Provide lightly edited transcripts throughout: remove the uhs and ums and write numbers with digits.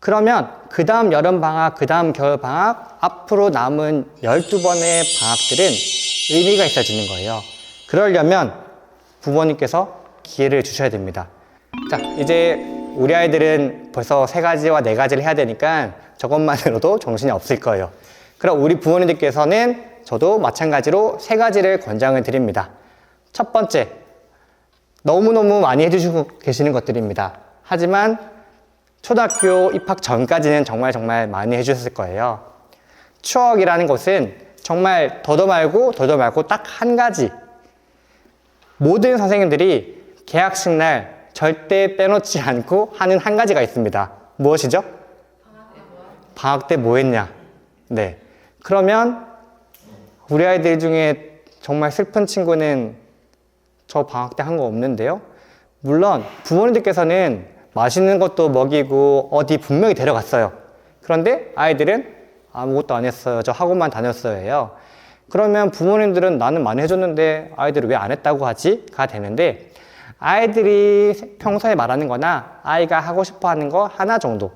그러면 그 다음 여름방학, 그 다음 겨울방학, 앞으로 남은 12번의 방학들은 의미가 있어지는 거예요. 그러려면 부모님께서 기회를 주셔야 됩니다. 자, 이제 우리 아이들은 벌써 3가지와 4가지를 해야 되니까 저것만으로도 정신이 없을 거예요. 그럼 우리 부모님들께서는 저도 마찬가지로 3가지를 권장을 드립니다. 첫 번째, 너무너무 많이 해주시고 계시는 것들입니다. 하지만 초등학교 입학 전까지는 정말 많이 해주셨을 거예요. 추억이라는 것은 정말 더도 말고 딱 한 가지. 모든 선생님들이 개학식 날 절대 빼놓지 않고 하는 한 가지가 있습니다. 무엇이죠? 방학 때 뭐 했냐? 네. 그러면 우리 아이들 중에 정말 슬픈 친구는 저 방학 때 한 거 없는데요? 물론 부모님들께서는 맛있는 것도 먹이고 어디 분명히 데려갔어요. 그런데 아이들은 아무것도 안 했어요. 저 학원만 다녔어요 해요. 그러면 부모님들은 나는 많이 해줬는데 아이들은 왜 안 했다고 하지? 가 되는데 아이들이 평소에 말하는 거나 아이가 하고 싶어 하는 거 하나 정도.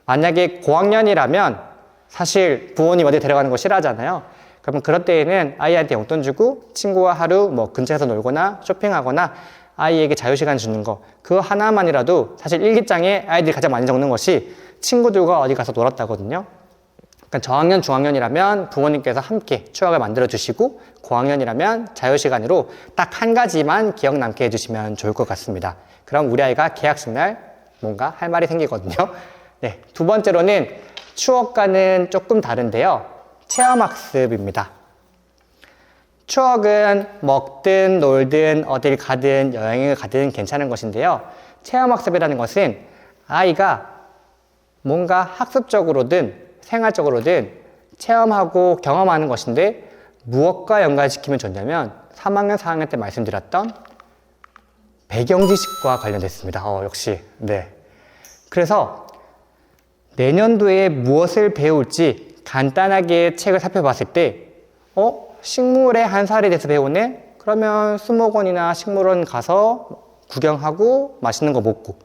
만약에 고학년이라면 사실 부모님 어디 데려가는 거 싫어하잖아요. 그러면 그럴 때에는 아이한테 용돈 주고 친구와 하루 뭐 근처에서 놀거나 쇼핑하거나 아이에게 자유시간 주는 거, 그거 하나만이라도 사실 일기장에 아이들이 가장 많이 적는 것이 친구들과 어디 가서 놀았다거든요. 그러니까 저학년, 중학년이라면 부모님께서 함께 추억을 만들어 주시고 고학년이라면 자유시간으로 딱 한 가지만 기억 남게 해주시면 좋을 것 같습니다. 그럼 우리 아이가 개학식 날 뭔가 할 말이 생기거든요. 네, 두 번째로는 추억과는 조금 다른데요. 체험학습입니다. 추억은 먹든 놀든 어딜 가든 여행을 가든 괜찮은 것인데요. 체험학습이라는 것은 아이가 뭔가 학습적으로든 생활적으로든 체험하고 경험하는 것인데 무엇과 연관시키면 좋냐면 3학년, 4학년 때 말씀드렸던 배경지식과 관련됐습니다. 역시. 네. 그래서 내년도에 무엇을 배울지 간단하게 책을 살펴봤을 때 식물의 한 살에 대해서 배우네? 그러면 수목원이나 식물원 가서 구경하고 맛있는 거 먹고,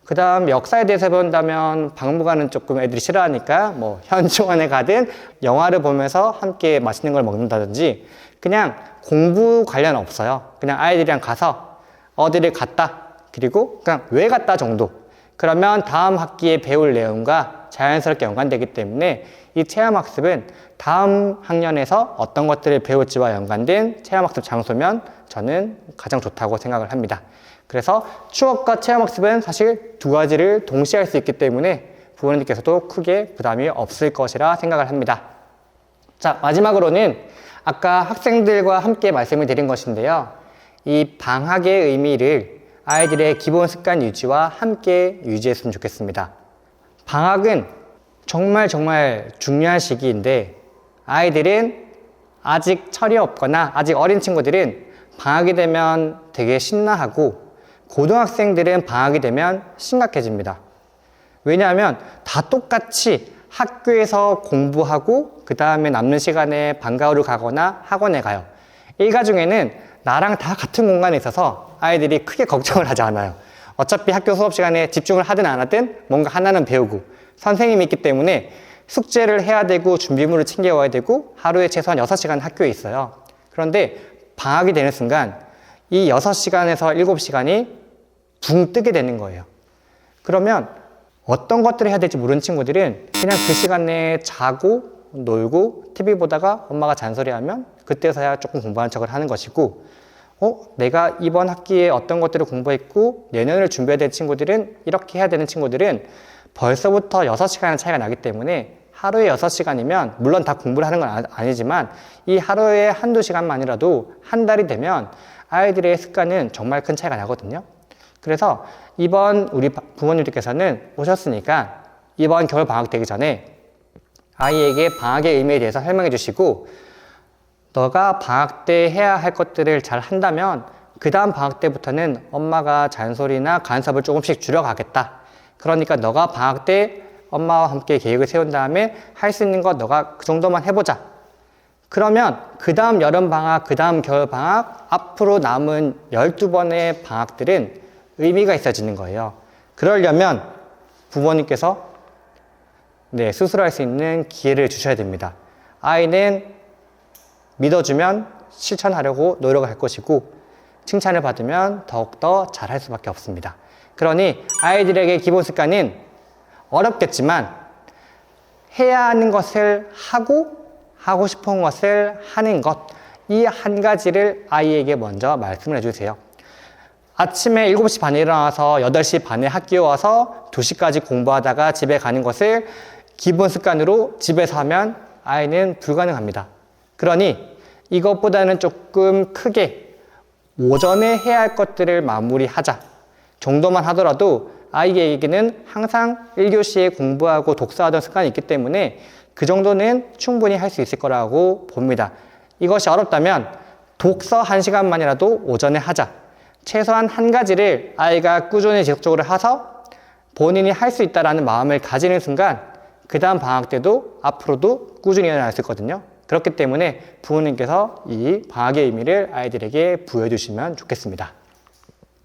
그 다음 역사에 대해서 배운다면 박물관은 조금 애들이 싫어하니까 뭐 현충원에 가든 영화를 보면서 함께 맛있는 걸 먹는다든지, 그냥 공부 관련 없어요. 그냥 아이들이랑 가서 어디를 갔다, 그리고 그냥 왜 갔다 정도. 그러면 다음 학기에 배울 내용과 자연스럽게 연관되기 때문에 이 체험학습은 다음 학년에서 어떤 것들을 배울지와 연관된 체험학습 장소면 저는 가장 좋다고 생각을 합니다. 그래서 추억과 체험학습은 사실 두 가지를 동시에 할 수 있기 때문에 부모님께서도 크게 부담이 없을 것이라 생각을 합니다. 자, 마지막으로는 아까 학생들과 함께 말씀을 드린 것인데요. 이 방학의 의미를 아이들의 기본 습관 유지와 함께 유지했으면 좋겠습니다. 방학은 정말 중요한 시기인데 아이들은 아직 철이 없거나 아직 어린 친구들은 방학이 되면 되게 신나하고 고등학생들은 방학이 되면 심각해집니다. 왜냐하면 다 똑같이 학교에서 공부하고 그 다음에 남는 시간에 방과후를 가거나 학원에 가요. 일가 중에는 나랑 다 같은 공간에 있어서 아이들이 크게 걱정을 하지 않아요. 어차피 학교 수업 시간에 집중을 하든 안 하든 뭔가 하나는 배우고 선생님이 있기 때문에 숙제를 해야 되고 준비물을 챙겨와야 되고 하루에 최소한 6시간 학교에 있어요. 그런데 방학이 되는 순간 이 6시간에서 7시간이 붕 뜨게 되는 거예요. 그러면 어떤 것들을 해야 될지 모르는 친구들은 그냥 그 시간에 자고 놀고 TV 보다가 엄마가 잔소리하면 그때서야 조금 공부하는 척을 하는 것이고, 내가 이번 학기에 어떤 것들을 공부했고 내년을 준비해야 될 친구들은, 이렇게 해야 되는 친구들은 벌써부터 6시간의 차이가 나기 때문에 하루에 6시간이면 물론 다 공부를 하는 건 아니지만 이 하루에 한두 시간만이라도 한 달이 되면 아이들의 습관은 정말 큰 차이가 나거든요. 그래서 이번 우리 부모님들께서는 오셨으니까 이번 겨울 방학 되기 전에 아이에게 방학의 의미에 대해서 설명해 주시고, 너가 방학 때 해야 할 것들을 잘 한다면 그 다음 방학 때부터는 엄마가 잔소리나 간섭을 조금씩 줄여가겠다. 그러니까 너가 방학 때 엄마와 함께 계획을 세운 다음에 할 수 있는 것 너가 그 정도만 해보자. 그러면 그 다음 여름방학, 그 다음 겨울방학, 앞으로 남은 12번의 방학들은 의미가 있어지는 거예요. 그러려면 부모님께서 스스로 할 수 있는 기회를 주셔야 됩니다. 아이는 믿어주면 실천하려고 노력할 것이고 칭찬을 받으면 더욱더 잘할 수밖에 없습니다. 그러니 아이들에게 기본 습관은 어렵겠지만 해야 하는 것을 하고 싶은 것을 하는 것, 이 한 가지를 아이에게 먼저 말씀을 해주세요. 아침에 7시 반에 일어나서 8시 반에 학교에 와서 2시까지 공부하다가 집에 가는 것을 기본 습관으로 집에서 하면 아이는 불가능합니다. 그러니 이것보다는 조금 크게 오전에 해야 할 것들을 마무리하자 정도만 하더라도 아이에게는 항상 1교시에 공부하고 독서하던 습관이 있기 때문에 그 정도는 충분히 할 수 있을 거라고 봅니다. 이것이 어렵다면 독서 1시간만이라도 오전에 하자. 최소한 한 가지를 아이가 꾸준히 지속적으로 해서 본인이 할 수 있다는 마음을 가지는 순간 그 다음 방학 때도 앞으로도 꾸준히 일어날 수 있거든요. 그렇기 때문에 부모님께서 이 방학의 의미를 아이들에게 부여해 주시면 좋겠습니다.